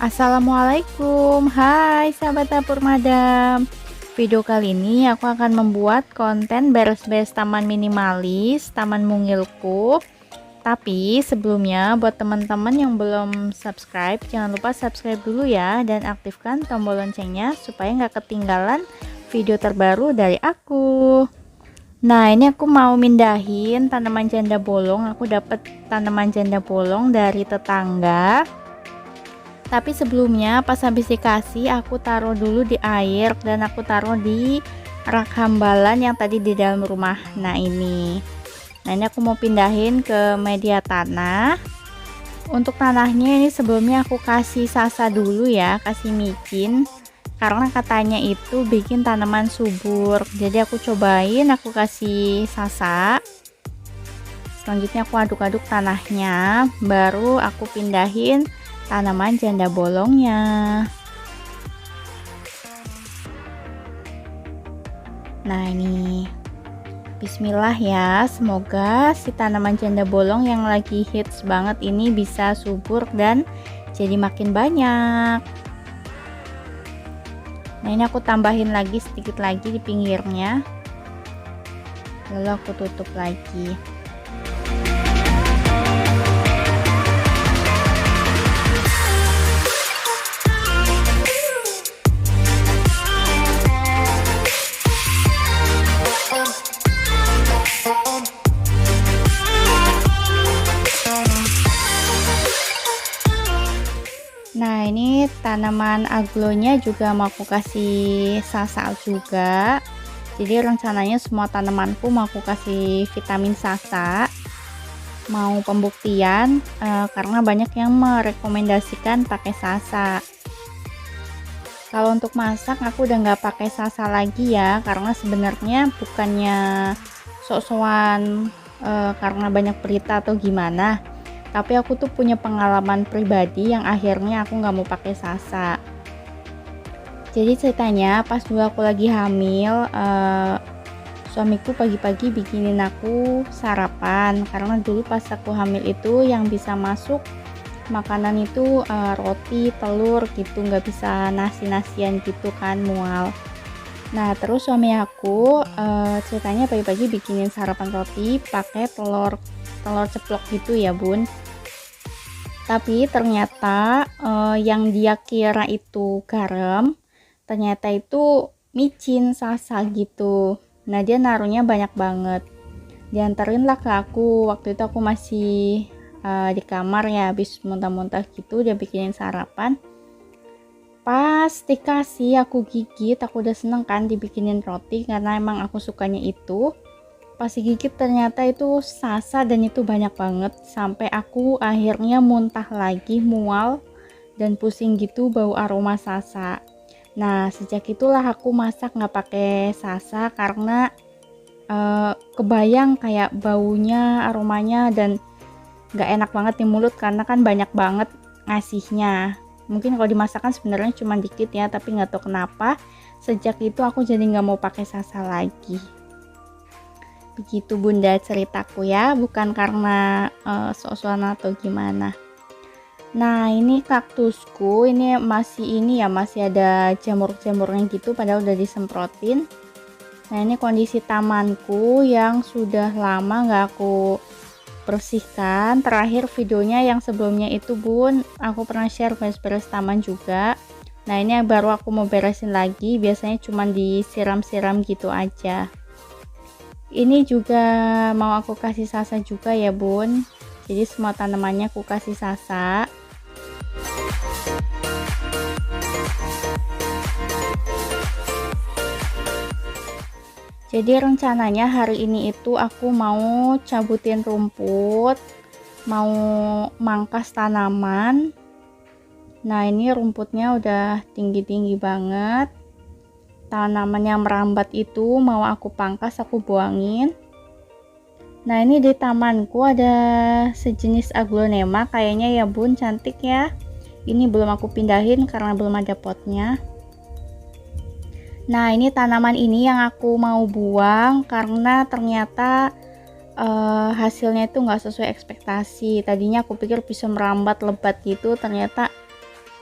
Assalamualaikum, hai sahabat dapur madam. Video kali ini aku akan membuat konten beres-beres taman minimalis, taman mungilku. Tapi sebelumnya buat teman-teman yang belum subscribe, jangan lupa subscribe dulu ya, dan aktifkan tombol loncengnya supaya nggak ketinggalan video terbaru dari aku. Nah, ini aku mau mindahin tanaman janda bolong. Aku dapat tanaman janda bolong dari tetangga. Tapi sebelumnya pas habis dikasih aku taruh dulu di air dan aku taruh di rak hambalan yang tadi di dalam rumah. Nah ini aku mau pindahin ke media tanah. Untuk tanahnya ini sebelumnya aku kasih sasa dulu ya, kasih micin, karena katanya itu bikin tanaman subur. Jadi aku cobain, aku kasih sasa. Selanjutnya aku aduk-aduk tanahnya, baru aku pindahin tanaman janda bolongnya. Nah ini bismillah ya, semoga si tanaman janda bolong yang lagi hits banget ini bisa subur dan jadi makin banyak. Nah ini aku tambahin lagi sedikit lagi di pinggirnya, lalu aku tutup lagi. Nah ini tanaman aglonya juga mau aku kasih sasa juga. Jadi rencananya semua tanamanku mau aku kasih vitamin sasa. Mau pembuktian karena banyak yang merekomendasikan pakai sasa. Kalau untuk masak aku udah nggak pakai sasa lagi ya, karena sebenarnya bukannya sok-sokan karena banyak berita atau gimana. Tapi aku tuh punya pengalaman pribadi yang akhirnya aku nggak mau pakai sasa. Jadi ceritanya pas dulu aku lagi hamil, suamiku pagi-pagi bikinin aku sarapan, karena dulu pas aku hamil itu yang bisa masuk makanan itu roti, telur gitu, nggak bisa nasi-nasian gitu kan, mual. Nah terus suami aku ceritanya pagi-pagi bikinin sarapan roti pakai telur ceplok gitu ya bun. Tapi ternyata yang dia kira itu garam, ternyata itu micin sasa gitu. Nah dia naruhnya banyak banget, dianterin lah ke aku. Waktu itu aku masih di kamar ya, habis muntah-muntah gitu, dia bikinin sarapan. Pas dikasih aku gigit, aku udah seneng kan dibikinin roti karena emang aku sukanya itu. Pas digigit ternyata itu sasa dan itu banyak banget, sampai aku akhirnya muntah lagi, mual dan pusing gitu, bau aroma sasa. Nah sejak itulah aku masak nggak pakai sasa karena kebayang kayak baunya, aromanya, dan nggak enak banget di mulut karena kan banyak banget ngasihnya. Mungkin kalau dimasakkan sebenarnya cuma dikit ya, tapi nggak tahu kenapa sejak itu aku jadi nggak mau pakai sasa lagi. Begitu bunda ceritaku ya, bukan karena sok-sokan atau gimana. Nah ini kaktusku ini masih ada jamur-jamurnya gitu, padahal udah disemprotin. Nah ini kondisi tamanku yang sudah lama nggak aku bersihkan. Terakhir videonya yang sebelumnya itu bun, aku pernah share beres-beres taman juga. Nah ini baru aku mau beresin lagi, biasanya cuma disiram-siram gitu aja. Ini juga mau aku kasih sasa juga ya bun, jadi semua tanamannya aku kasih sasa. Jadi rencananya hari ini itu aku mau cabutin rumput, mau mangkas tanaman. Nah ini rumputnya udah tinggi-tinggi banget. Tanaman yang merambat itu mau aku pangkas, aku buangin. Nah ini di tamanku ada sejenis aglonema kayaknya ya bun, cantik ya. Ini belum aku pindahin karena belum ada potnya. Nah ini tanaman ini yang aku mau buang karena ternyata hasilnya itu nggak sesuai ekspektasi. Tadinya aku pikir bisa merambat lebat gitu, ternyata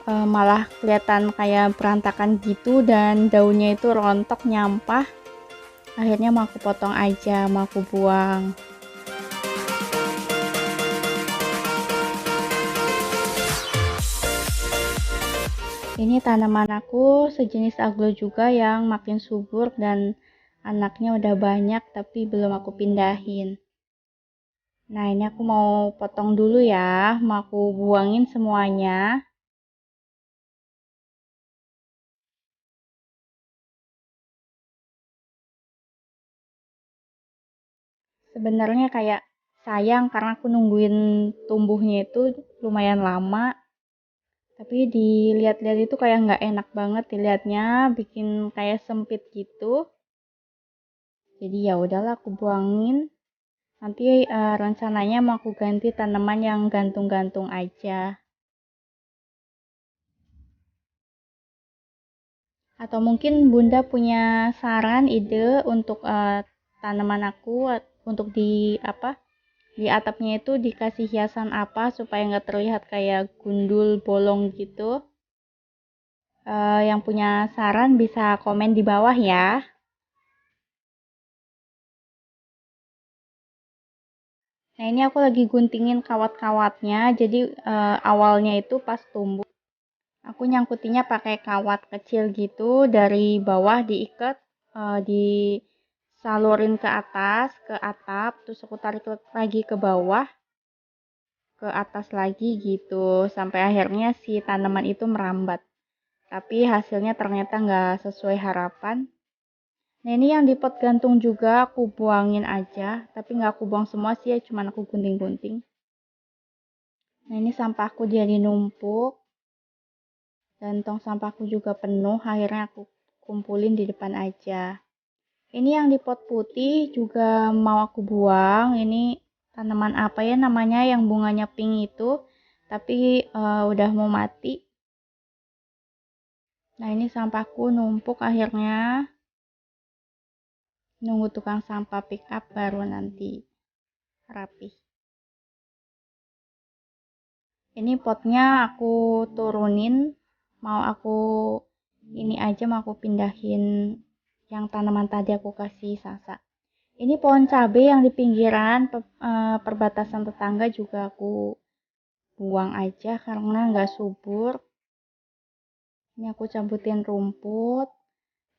malah kelihatan kayak berantakan gitu dan daunnya itu rontok nyampah. Akhirnya mau aku potong aja, mau aku buang. Ini tanaman aku sejenis aglo juga yang makin subur dan anaknya udah banyak tapi belum aku pindahin. Nah, ini aku mau potong dulu ya, mau aku buangin semuanya. Sebenarnya kayak sayang karena aku nungguin tumbuhnya itu lumayan lama. Tapi dilihat-lihat itu kayak nggak enak banget dilihatnya, bikin kayak sempit gitu. Jadi ya udahlah aku buangin. Nanti rencananya mau aku ganti tanaman yang gantung-gantung aja. Atau mungkin Bunda punya saran, ide untuk tanaman aku untuk di apa? Di atapnya itu dikasih hiasan apa supaya nggak terlihat kayak gundul bolong gitu. Yang punya saran bisa komen di bawah ya. Nah, ini aku lagi guntingin kawat-kawatnya. Jadi awalnya itu pas tumbuh aku nyangkutinnya pakai kawat kecil gitu, dari bawah diikat, disalurin ke atas, ke atap, terus aku tarik lagi ke bawah, ke atas lagi gitu, sampai akhirnya si tanaman itu merambat. Tapi hasilnya ternyata nggak sesuai harapan. Nah, ini yang di pot gantung juga aku buangin aja, tapi nggak aku buang semua sih ya, cuman aku gunting-gunting. Nah, ini sampahku jadi numpuk. Dan tong sampahku juga penuh, akhirnya aku kumpulin di depan aja. Ini yang di pot putih juga mau aku buang. Ini tanaman apa ya namanya yang bunganya pink itu, tapi udah mau mati. Nah, ini sampahku numpuk, akhirnya nunggu tukang sampah pick up baru nanti rapi. Ini potnya aku turunin, mau aku ini aja, mau aku pindahin yang tanaman tadi aku kasih Sasa. Ini pohon cabai yang di pinggiran perbatasan tetangga juga aku buang aja karena nggak subur. Ini aku cabutin rumput,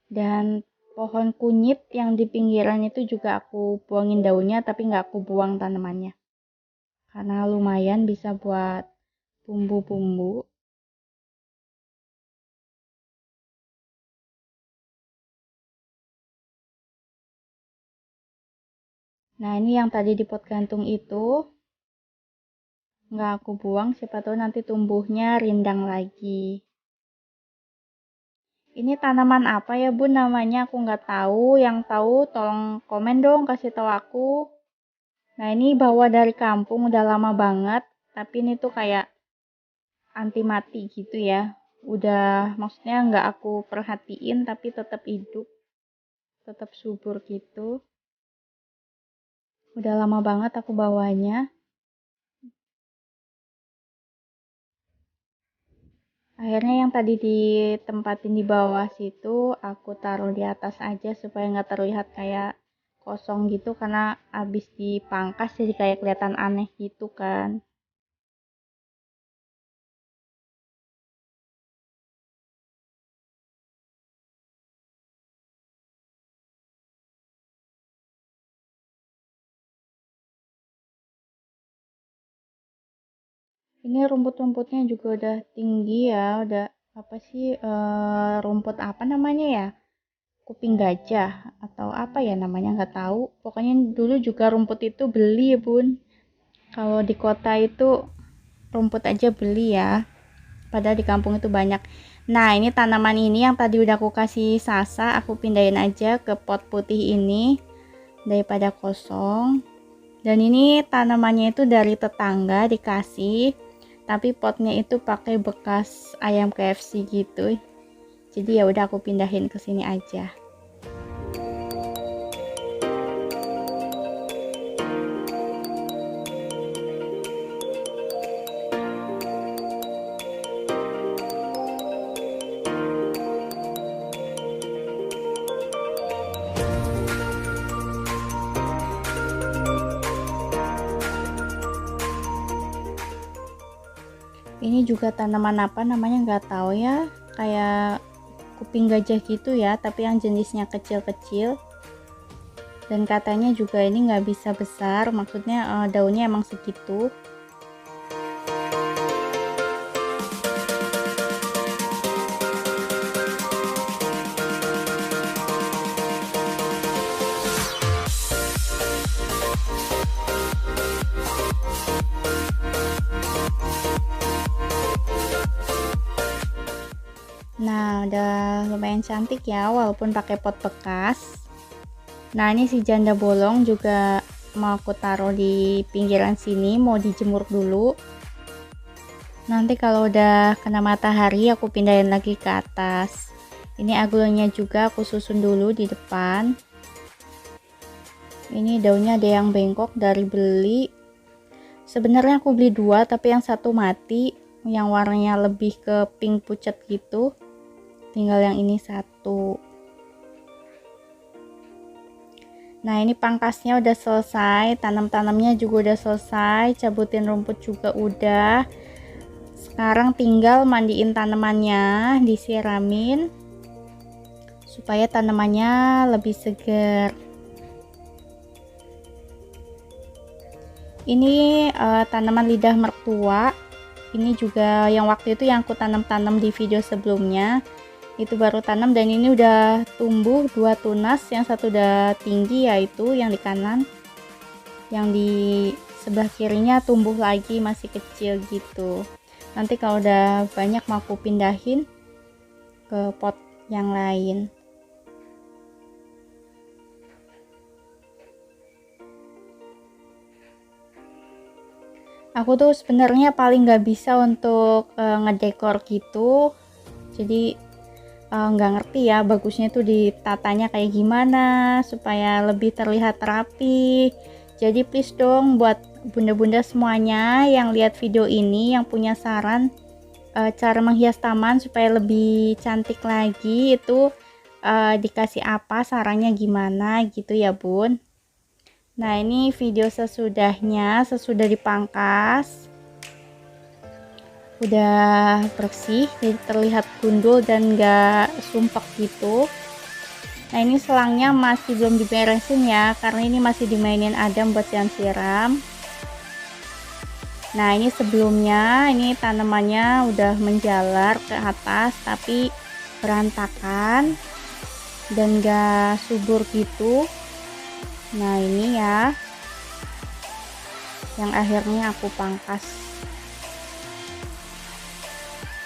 dan pohon kunyit yang di pinggiran itu juga aku buangin daunnya, tapi nggak aku buang tanamannya karena lumayan bisa buat bumbu-bumbu. Nah, ini yang tadi di pot gantung itu nggak aku buang, siapa tahu nanti tumbuhnya rindang lagi. Ini tanaman apa ya Bun namanya, aku nggak tahu. Yang tahu tolong komen dong, kasih tahu aku. Nah, ini bawa dari kampung udah lama banget, tapi ini tuh kayak anti mati gitu ya. Udah maksudnya nggak aku perhatiin tapi tetap hidup, tetap subur gitu. Udah lama banget aku bawanya. Akhirnya yang tadi ditempatin di bawah situ aku taruh di atas aja supaya nggak terlihat kayak kosong gitu, karena abis dipangkas jadi kayak kelihatan aneh gitu kan. Ini rumput-rumputnya juga udah tinggi ya, udah apa sih, rumput apa namanya ya? Kuping gajah atau apa ya namanya, nggak tahu. Pokoknya dulu juga rumput itu beli ya Bun. Kalau di kota itu rumput aja beli ya. Padahal di kampung itu banyak. Nah, ini tanaman ini yang tadi udah aku kasih Sasa, aku pindahin aja ke pot putih ini daripada kosong. Dan ini tanamannya itu dari tetangga dikasih, tapi potnya itu pakai bekas ayam KFC gitu. Jadi ya udah aku pindahin ke sini aja. Ini juga tanaman apa namanya nggak tahu ya, kayak kuping gajah gitu ya, tapi yang jenisnya kecil-kecil. Dan katanya juga ini nggak bisa besar, maksudnya daunnya emang segitu. Nah, udah lumayan cantik ya walaupun pakai pot bekas. Nah, ini si janda bolong juga mau aku taruh di pinggiran sini, mau dijemur dulu. Nanti kalau udah kena matahari aku pindahin lagi ke atas. Ini aglonya juga aku susun dulu di depan. Ini daunnya ada yang bengkok dari beli. Sebenarnya aku beli dua, tapi yang satu mati, yang warnanya lebih ke pink pucat gitu. Tinggal yang ini satu. Nah, ini pangkasnya udah selesai, tanam-tanamnya juga udah selesai, cabutin rumput juga udah. Sekarang tinggal mandiin tanamannya, disiramin supaya tanamannya lebih segar. Ini tanaman lidah mertua. Ini juga yang waktu itu yang aku tanam-tanam di video sebelumnya. Itu baru tanam dan ini udah tumbuh 2 tunas, yang satu udah tinggi yaitu yang di kanan, yang di sebelah kirinya tumbuh lagi masih kecil gitu. Nanti kalau udah banyak mau aku pindahin ke pot yang lain. Aku tuh sebenarnya paling nggak bisa untuk ngedekor gitu, jadi nggak ngerti ya bagusnya tuh ditatanya kayak gimana supaya lebih terlihat rapi. Jadi please dong buat bunda-bunda semuanya yang lihat video ini, yang punya saran cara menghias taman supaya lebih cantik lagi, itu dikasih apa, sarannya gimana gitu ya bun. Nah, ini video sesudahnya, sesudah dipangkas udah bersih, jadi terlihat gundul dan gak sumpek gitu. Nah, ini selangnya masih belum diberesin ya, karena ini masih dimainin Adam buat siram. Nah, ini sebelumnya ini tanamannya udah menjalar ke atas tapi berantakan dan gak subur gitu. Nah, ini ya yang akhirnya aku pangkas.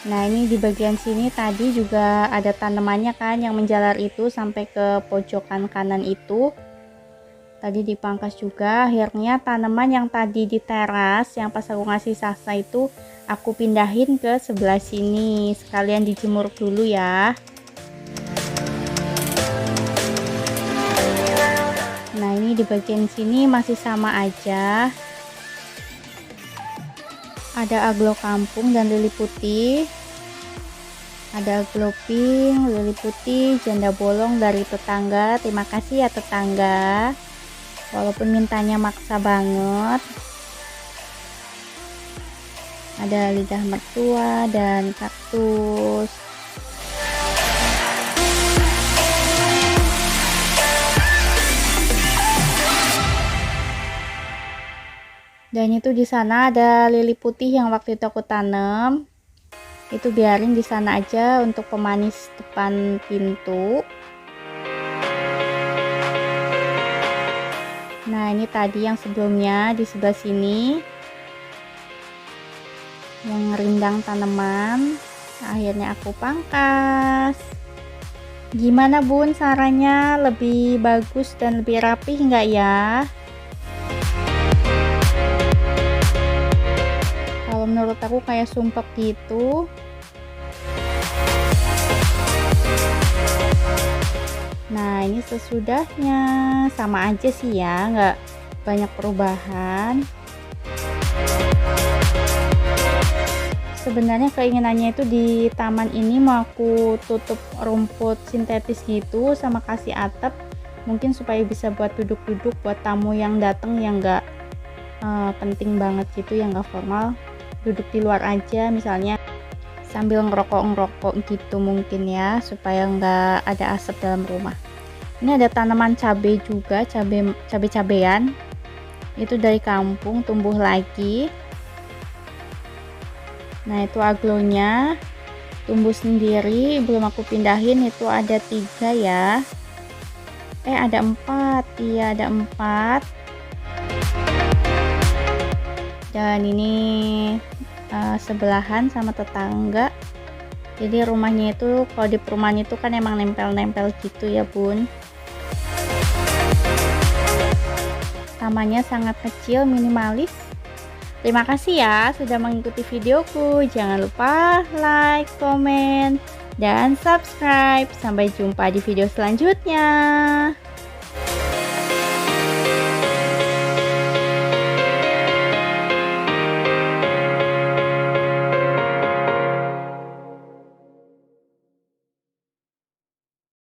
Nah, ini di bagian sini tadi juga ada tanamannya kan yang menjalar itu sampai ke pojokan kanan itu. Tadi dipangkas juga. Akhirnya tanaman yang tadi di teras yang pas aku ngasih saksa itu aku pindahin ke sebelah sini. Sekalian dijemur dulu ya. Nah, ini di bagian sini masih sama aja. Ada aglo kampung dan lili putih, ada aglo pink, lili putih, janda bolong dari tetangga. Terima kasih ya tetangga, walaupun mintanya maksa banget. Ada lidah mertua dan kaktus. Dan itu di sana ada lili putih yang waktu itu aku tanam. Itu biarin di sana aja untuk pemanis depan pintu. Nah, ini tadi yang sebelumnya di sebelah sini. Yang rindang tanaman. Akhirnya aku pangkas. Gimana bun sarannya, lebih bagus dan lebih rapih enggak ya? Kalau menurut aku kayak sumpek gitu. Nah, ini sesudahnya sama aja sih ya, nggak banyak perubahan. Sebenarnya keinginannya itu di taman ini mau aku tutup rumput sintetis gitu sama kasih atap, mungkin supaya bisa buat duduk-duduk buat tamu yang datang yang nggak penting banget gitu, yang nggak formal. duduk di luar aja, misalnya sambil ngerokok gitu mungkin ya, supaya nggak ada asap dalam rumah. Ini ada tanaman cabai juga, cabai-cabean. Itu dari kampung, tumbuh lagi. Nah, itu aglonya tumbuh sendiri, belum aku pindahin. Itu ada 3 ya. Ada 4. Iya, ada 4. Dan ini sebelahan sama tetangga. Jadi rumahnya itu, kalau di perumahan itu kan emang nempel-nempel gitu ya bun. Tamannya sangat kecil, minimalis. Terima kasih ya sudah mengikuti videoku. Jangan lupa like, komen, dan subscribe. Sampai jumpa di video selanjutnya.